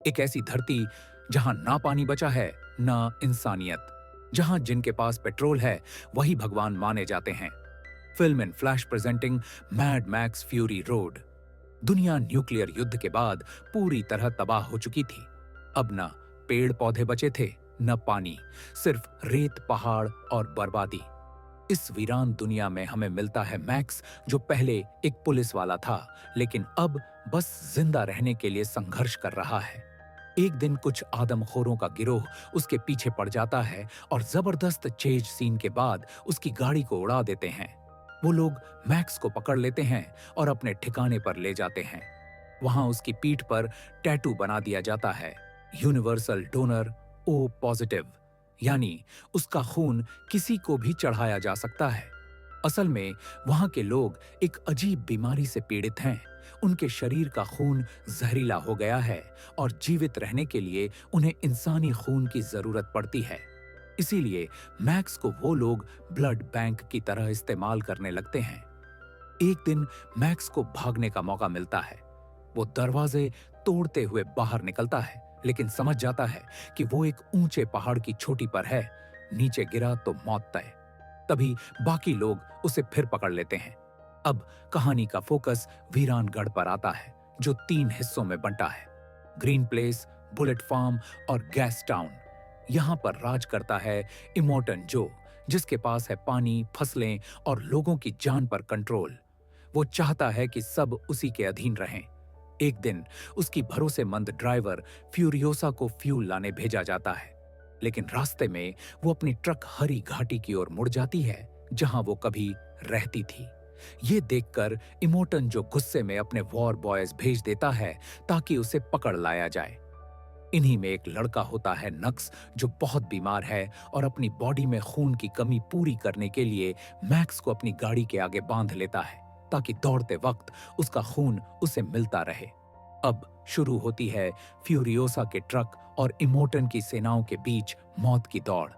एक ऐसी धरती जहां ना पानी बचा है, ना इंसानियत, जहां जिनके पास पेट्रोल है वही भगवान माने जाते हैं। Film in flash presenting mad max fury road. दुनिया न्यूक्लियर युद्ध के बाद पूरी तरह तबाह हो चुकी थी। अब न पेड़ पौधे बचे थे, न पानी, सिर्फ रेत, पहाड़ और बर्बादी। इस वीरान दुनिया में हमें मिलता है मैक्स, जो पहले एक पुलिस वाला था, लेकिन अब बस जिंदा रहने के लिए संघर्ष कर रहा है। एक दिन कुछ आदमखोरों का गिरोह उसके पीछे पड़ जाता है और जबरदस्त चेज सीन के बाद उसकी गाड़ी को उड़ा देते हैं। वो लोग मैक्स को पकड़ लेते हैं और अपने ठिकाने पर ले जाते हैं। वहां उसकी पीठ पर टैटू बना दिया जाता है, यूनिवर्सल डोनर ओ पॉजिटिव, यानी उसका खून किसी को भी चढ़ाया जा सकता है। असल में वहां के लोग एक अजीब बीमारी से पीड़ित हैं। उनके शरीर का खून जहरीला हो गया है और जीवित रहने के लिए उन्हें इंसानी खून की जरूरत पड़ती है। इसीलिए मैक्स को वो लोग ब्लड बैंक की तरह इस्तेमाल करने लगते हैं। एक दिन मैक्स को भागने का मौका मिलता है। वो दरवाजे तोड़ते हुए बाहर निकलता है, लेकिन समझ जाता है कि वो एक ऊंचे पहाड़ की चोटी पर है। नीचे गिरा तो मौत तय। तभी बाकी लोग उसे फिर पकड़ लेते हैं। अब कहानी का फोकस वीरानगढ़ पर आता है, जो 3 हिस्सों में बंटा है: ग्रीन प्लेस, बुलेट फार्म और गैस टाउन। यहां पर राज करता है इमोर्टन जो, जिसके पास है पानी, फसलें और लोगों की जान पर कंट्रोल। वो चाहता है कि सब उसी के अधीन रहें। एक दिन उसकी भरोसेमंद ड्राइवर फ्यूरियोसा को फ्यूल लाने भेजा जाता है, लेकिन रास्ते में वो अपनी ट्रक हरी घाटी की ओर मुड़ जाती है, जहां वो कभी रहती थी। ये देखकर इमोटन जो गुस्से में अपने वॉर बॉयज भेज देता है ताकि उसे पकड़ लाया जाए। इन्हीं में एक लड़का होता है नक्स, जो बहुत बीमार है और अपनी बॉडी में खून की कमी पूरी करने के लिए मैक्स को अपनी गाड़ी के आगे बांध लेता है ताकि दौड़ते वक्त उसका खून उसे मिलता रहे। अब शुरू होती है फ्यूरियोसा के ट्रक और इमोटन की सेनाओं के बीच मौत की दौड़।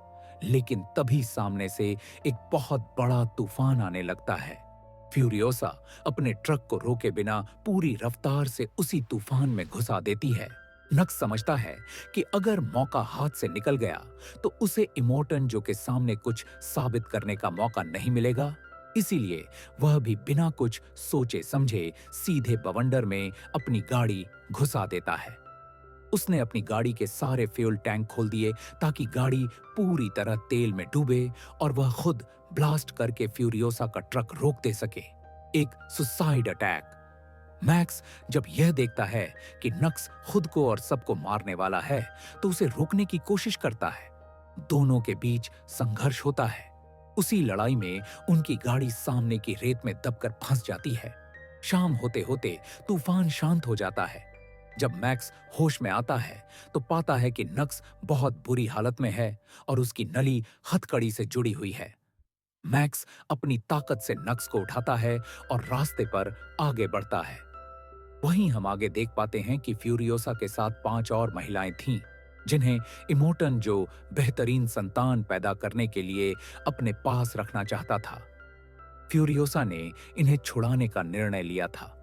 लेकिन तभी सामने से एक बहुत बड़ा तूफान आने लगता है। फ्यूरियोसा अपने ट्रक को रोके बिना पूरी रफ्तार से उसी तूफान में घुसा देती है। नक्स समझता है कि अगर मौका हाथ से निकल गया तो उसे इमोटन जो के सामने कुछ साबित करने का मौका नहीं मिलेगा। इसीलिए वह भी बिना कुछ सोचे समझे सीधे बवंडर में अपनी गाड़ी घुसा देता है। उसने अपनी गाड़ी के सारे फ्यूल टैंक खोल दिए ताकि गाड़ी पूरी तरह तेल में डूबे और वह खुद ब्लास्ट करके फ्यूरियोसा का ट्रक रोक दे सके। एक सुसाइड अटैक। मैक्स जब यह देखता है कि नक्स खुद को और सबको मारने वाला है, तो उसे रोकने की कोशिश करता है। दोनों के बीच संघर्ष होता है। उसी लड़ाई में उनकी गाड़ी सामने की रेत में दबकर फंस जाती है। शाम होते होते तूफान शांत हो जाता है। जब मैक्स होश में आता है तो पाता है कि नक्स बहुत बुरी हालत में है और उसकी नली हथकड़ी से जुड़ी हुई है। मैक्स अपनी ताकत से नक्स को उठाता है और रास्ते पर आगे बढ़ता है। वहीं हम आगे देख पाते हैं कि फ्यूरियोसा के साथ 5 और महिलाएं थीं, जिन्हें इमोटन जो बेहतरीन संतान पैदा करने के लिए अपने पास रखना चाहता था। फ्यूरियोसा ने इन्हें छुड़ाने का निर्णय लिया था।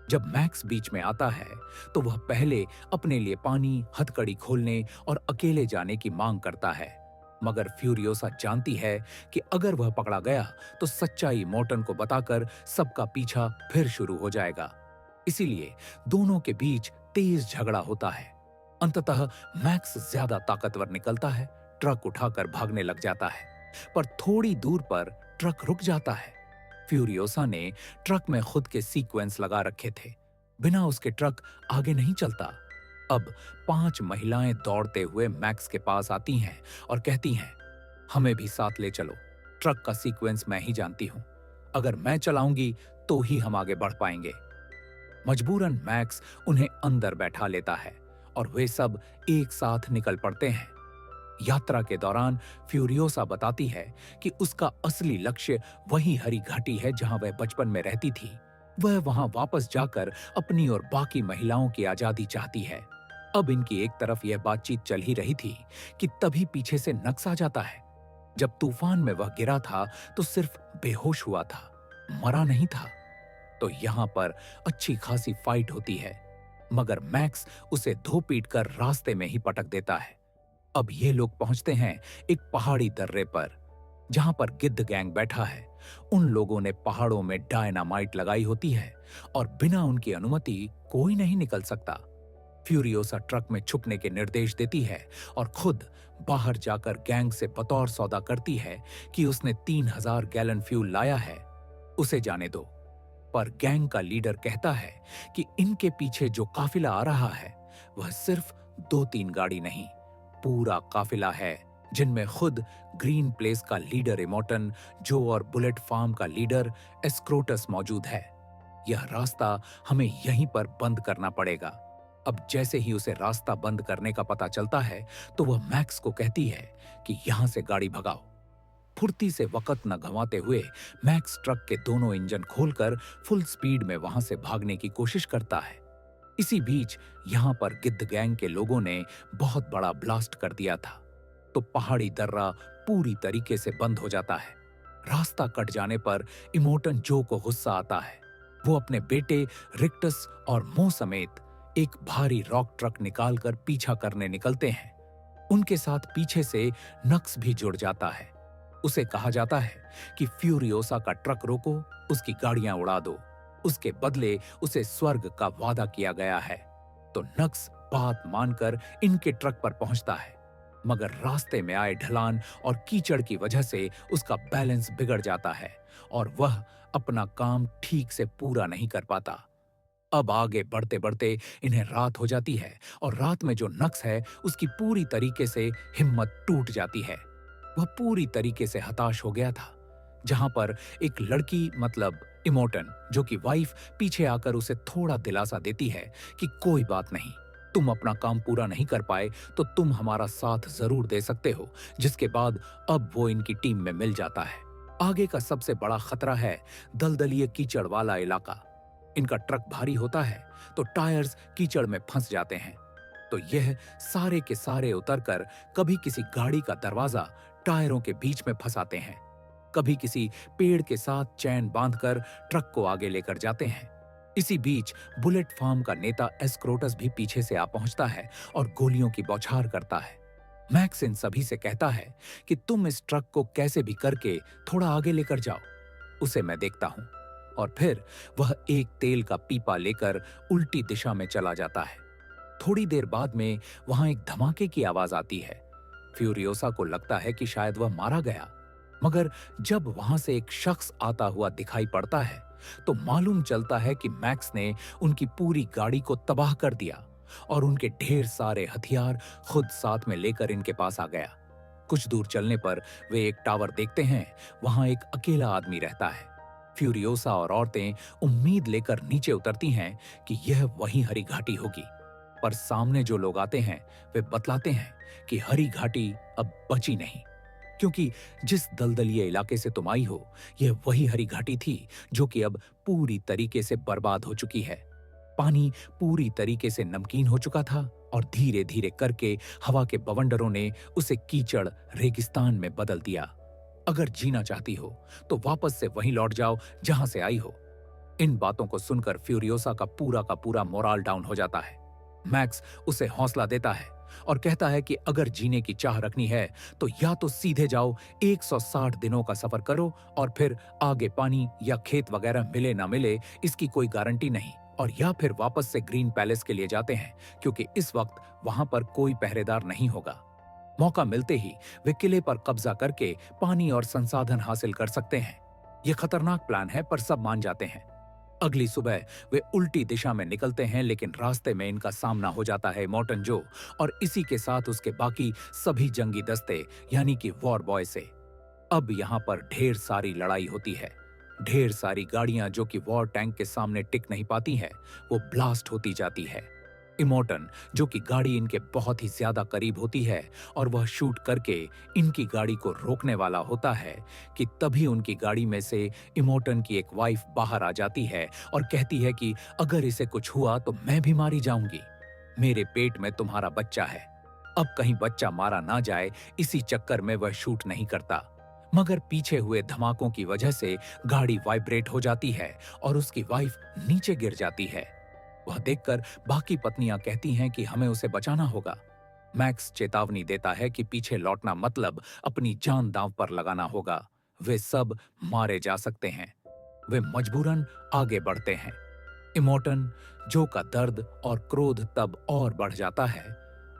जब मैक्स बीच में आता है तो वह पहले अपने लिए पानी, हथकड़ी खोलने और अकेले जाने की मांग करता है, मगर फ्यूरियोसा जानती है कि अगर वह पकड़ा गया तो सच्चाई इमोटन को बताकर सबका पीछा फिर शुरू हो जाएगा। इसीलिए दोनों के बीच तेज झगड़ा होता है। अंततः मैक्स ज्यादा ताकतवर निकलता है, ट्रक उठाकर भागने लग जाता है, पर थोड़ी दूर पर ट्रक रुक जाता है। फ्यूरियोसा ने ट्रक में खुद के सीक्वेंस लगा रखे थे, बिना उसके ट्रक आगे नहीं चलता। अब 5 महिलाएं दौड़ते हुए मैक्स के पास आती हैं और कहती हैं, हमें भी साथ ले चलो, ट्रक का सीक्वेंस मैं ही जानती हूं, अगर मैं चलाऊंगी तो ही हम आगे बढ़ पाएंगे। मजबूरन मैक्स उन्हें अंदर बैठा लेता है और वे सब एक साथ निकल पड़ते हैं। यात्रा के दौरान फ्यूरियोसा बताती है कि उसका असली लक्ष्य वही हरी घाटी है जहां वह बचपन में रहती थी। वह वहां वापस जाकर अपनी और बाकी महिलाओं की आजादी चाहती है। अब इनकी एक तरफ यह बातचीत चल ही रही थी कि तभी पीछे से नक्स आ जाता है। जब तूफान में वह गिरा था तो सिर्फ बेहोश हुआ था, मरा नहीं था। तो यहां पर अच्छी खासी फाइट होती है। मगर मैक्स उसे धो पीट कर रास्ते में ही पटक देता है। अब ये लोग पहुंचते हैं एक पहाड़ी दर्रे पर, जहां पर गिद्ध गैंग बैठा है। उन लोगों ने पहाड़ों में डायनामाइट लगाई होती है और बिना उनकी अनुमति कोई नहीं निकल सकता। फ्यूरियोसा ट्रक में छुपने के निर्देश देती है और खुद बाहर जाकर गैंग से बतौर सौदा करती है कि उसने 3000 गैलन फ्यूल लाया है, उसे जाने दो। पर गैंग का लीडर कहता है कि इनके पीछे जो काफिला आ रहा है वह सिर्फ 2-3 गाड़ी नहीं, पूरा काफिला है, जिनमें खुद ग्रीन प्लेस का लीडर इमोटन, जो और बुलेट फार्म का लीडर एस्क्रोटस मौजूद है। यह रास्ता हमें यहीं पर बंद करना पड़ेगा। अब जैसे ही उसे रास्ता बंद करने का पता चलता है तो वह मैक्स को कहती है कि यहां से गाड़ी भगाओ। फुर्ती से वक्त न गंवाते हुए मैक्स ट्रक के दोनों इंजन खोलकर फुल स्पीड में वहां से भागने की कोशिश करता है। इसी बीच यहां पर गिद्ध गैंग के लोगों ने बहुत बड़ा ब्लास्ट कर दिया था, तो पहाड़ी दर्रा पूरी तरीके से बंद हो जाता है। रास्ता कट जाने पर इमोटन जो को गुस्सा आता है। वो अपने बेटे रिक्टस और मो समेत एक भारी रॉक ट्रक निकालकर पीछा करने निकलते हैं। उनके साथ पीछे से नक्स भी जुड़ जाता है। उसे कहा जाता है कि फ्यूरियोसा का ट्रक रोको, उसकी गाड़ियां उड़ा दो, उसके बदले उसे स्वर्ग का वादा किया गया है। तो नक्स बात मानकर इनके ट्रक पर पहुंचता है, मगर रास्ते में आए ढलान और कीचड़ की वजह से उसका बैलेंस बिगड़ जाता है और वह अपना काम ठीक से पूरा नहीं कर पाता। अब आगे बढ़ते बढ़ते इन्हें रात हो जाती है और रात में जो नक्स है उसकी पूरी तरीके से हिम्मत टूट जाती है। वह पूरी तरीके से हताश हो गया था। जहां पर एक लड़की मतलब इमोटन, जो कि वाइफ, पीछे आकर उसे थोड़ा दिलासा देती है कि कोई बात नहीं, तुम अपना काम पूरा नहीं कर पाए तो तुम हमारा साथ जरूर दे सकते हो, जिसके बाद अब वो इनकी टीम में मिल जाता है। आगे का सबसे बड़ा खतरा है दलदलीय कीचड़ वाला इलाका। इनका ट्रक भारी होता है तो टायर्स कीचड़ में फंस जाते हैं, तो यह सारे के सारे उतरकर कभी किसी गाड़ी का दरवाजा टायरों के बीच में फंसाते हैं, कभी किसी पेड़ के साथ चैन बांधकर ट्रक को आगे लेकर जाते हैं। इसी बीच बुलेट फार्म का नेता एस्क्रोटस भी पीछे से आ पहुंचता है और गोलियों की बौछार करता है। मैक्स इन सभी से कहता है कि तुम इस ट्रक को कैसे भी करके थोड़ा आगे लेकर जाओ, उसे मैं देखता हूं। और फिर वह एक तेल का पीपा लेकर उल्टी दिशा में चला जाता है। थोड़ी देर बाद में वहां एक धमाके की आवाज आती है। फ्यूरियोसा को लगता है कि शायद वह मारा गया, मगर जब वहां से एक शख्स आता हुआ दिखाई पड़ता है तो मालूम चलता है कि मैक्स ने उनकी पूरी गाड़ी को तबाह कर दिया और उनके ढेर सारे हथियार खुद साथ में लेकर इनके पास आ गया। कुछ दूर चलने पर वे एक टावर देखते हैं, वहां एक अकेला आदमी रहता है। फ्यूरियोसा और औरतें उम्मीद लेकर नीचे उतरती हैं कि यह वही हरी घाटी होगी, पर सामने जो लोग आते हैं वे बतलाते हैं कि हरी घाटी अब बची नहीं, क्योंकि जिस दलदलीय इलाके से तुम आई हो यह वही हरी घाटी थी जो कि अब पूरी तरीके से बर्बाद हो चुकी है। पानी पूरी तरीके से नमकीन हो चुका था और धीरे धीरे करके हवा के बवंडरों ने उसे कीचड़ रेगिस्तान में बदल दिया। अगर जीना चाहती हो तो वापस से वहीं लौट जाओ जहां से आई हो। इन बातों को सुनकर फ्यूरियोसा का पूरा मोराल डाउन हो जाता है। मैक्स उसे हौसला देता है और कहता है कि अगर जीने की चाह रखनी है तो या तो सीधे जाओ, 160 दिनों का सफर करो और फिर आगे पानी या खेत वगैरह मिले ना मिले इसकी कोई गारंटी नहीं, और या फिर वापस से ग्रीन पैलेस के लिए जाते हैं क्योंकि इस वक्त वहां पर कोई पहरेदार नहीं होगा। मौका मिलते ही वे किले पर कब्जा करके पानी और संसाधन हासिल कर सकते हैं। यह खतरनाक प्लान है पर सब मान जाते हैं। अगली सुबह वे उल्टी दिशा में निकलते हैं, लेकिन रास्ते में इनका सामना हो जाता है इमोटन जो और इसी के साथ उसके बाकी सभी जंगी दस्ते यानी कि वॉर बॉय से। अब यहाँ पर ढेर सारी लड़ाई होती है। ढेर सारी गाड़ियां जो कि वॉर टैंक के सामने टिक नहीं पाती हैं, वो ब्लास्ट होती जाती है। इमोटन जो कि गाड़ी इनके बहुत ही ज्यादा करीब होती है और वह शूट करके इनकी गाड़ी को रोकने वाला होता है कि तभी उनकी गाड़ी में से इमोटन की एक वाइफ बाहर आ जाती है और कहती है कि अगर इसे कुछ हुआ तो मैं भी मारी जाऊंगी। मेरे पेट में तुम्हारा बच्चा है, अब कहीं बच्चा मारा ना जाए इसी चक्कर में वह शूट नहीं करता। मगर पीछे हुए धमाकों की वजह से गाड़ी वाइब्रेट हो जाती है और उसकी वाइफ नीचे गिर जाती है। वह देखकर बाकी पत्नियां कहती हैं कि हमें उसे बचाना होगा। मैक्स चेतावनी देता है कि पीछे लौटना मतलब अपनी जान दांव पर लगाना होगा। वे सब मारे जा सकते हैं। वे मजबूरन आगे बढ़ते हैं। इमोटन, जो का दर्द और क्रोध तब और बढ़ जाता है।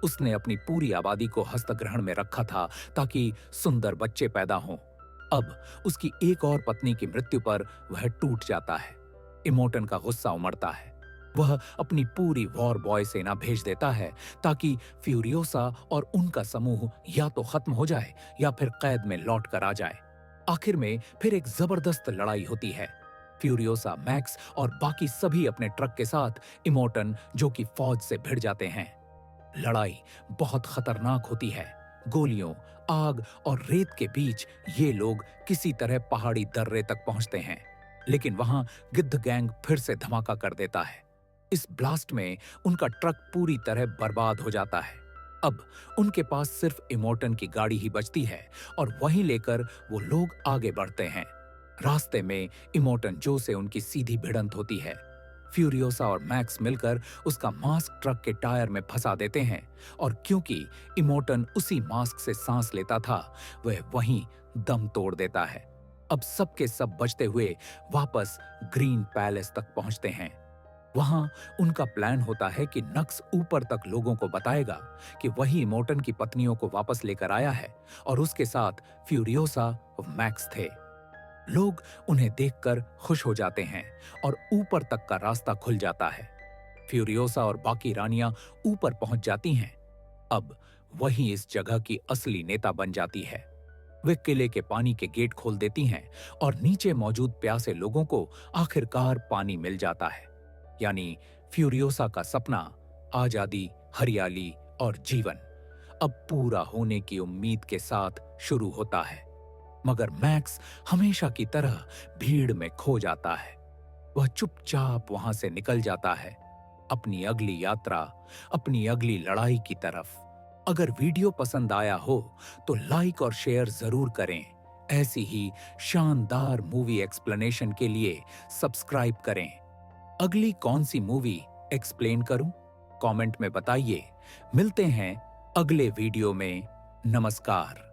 उसने अपनी पूरी आबादी को हस्तग्रहण में रखा था ताकि सुंदर बच्चे पैदा हों। अब उसकी एक और पत्नी की मृत्यु पर वह टूट जाता है। इमोटन का गुस्सा उमड़ता है। वह अपनी पूरी वॉर बॉय सेना भेज देता है ताकि फ्यूरियोसा और उनका समूह या तो खत्म हो जाए या फिर कैद में लौट कर आ जाए। आखिर में फिर एक जबरदस्त लड़ाई होती है। फ्यूरियोसा, मैक्स और बाकी सभी अपने ट्रक के साथ इमोटन, जो कि फौज से भिड़ जाते हैं। लड़ाई बहुत खतरनाक होती है। गोलियों, आग और रेत के बीच ये लोग किसी तरह पहाड़ी दर्रे तक पहुंचते हैं, लेकिन वहां गिद्ध गैंग फिर से धमाका कर देता है। इस ब्लास्ट में उनका ट्रक पूरी तरह बर्बाद हो जाता है। अब उनके पास सिर्फ इमोटन की गाड़ी ही बचती है और वहीं लेकर वो लोग आगे बढ़ते हैं। रास्ते में इमोटन जो से उनकी सीधी भिड़ंत होती है। फ्यूरियोसा और मैक्स मिलकर उसका मास्क ट्रक के टायर में फंसा देते हैं और क्योंकि इमोटन उसी मास्क से सांस लेता था, वह वहीं दम तोड़ देता है। अब सबके सब बचते हुए वापस ग्रीन पैलेस तक पहुंचते हैं। वहां उनका प्लान होता है कि नक्स ऊपर तक लोगों को बताएगा कि वही इमोटन की पत्नियों को वापस लेकर आया है और उसके साथ फ्यूरियोसा और मैक्स थे। लोग उन्हें देखकर खुश हो जाते हैं और ऊपर तक का रास्ता खुल जाता है। फ्यूरियोसा और बाकी रानियां ऊपर पहुंच जाती हैं। अब वही इस जगह की असली नेता बन जाती है। वे किले के पानी के गेट खोल देती हैं और नीचे मौजूद प्यासे लोगों को आखिरकार पानी मिल जाता है। यानी फ्यूरियोसा का सपना, आजादी, हरियाली और जीवन, अब पूरा होने की उम्मीद के साथ शुरू होता है। मगर मैक्स हमेशा की तरह भीड़ में खो जाता है। वह चुपचाप वहां से निकल जाता है, अपनी अगली यात्रा, अपनी अगली लड़ाई की तरफ। अगर वीडियो पसंद आया हो तो लाइक और शेयर जरूर करें। ऐसी ही शानदार मूवी एक्सप्लेनेशन के लिए सब्सक्राइब करें। अगली कौन सी मूवी एक्सप्लेन करूं? कमेंट में बताइए। मिलते हैं अगले वीडियो में। नमस्कार।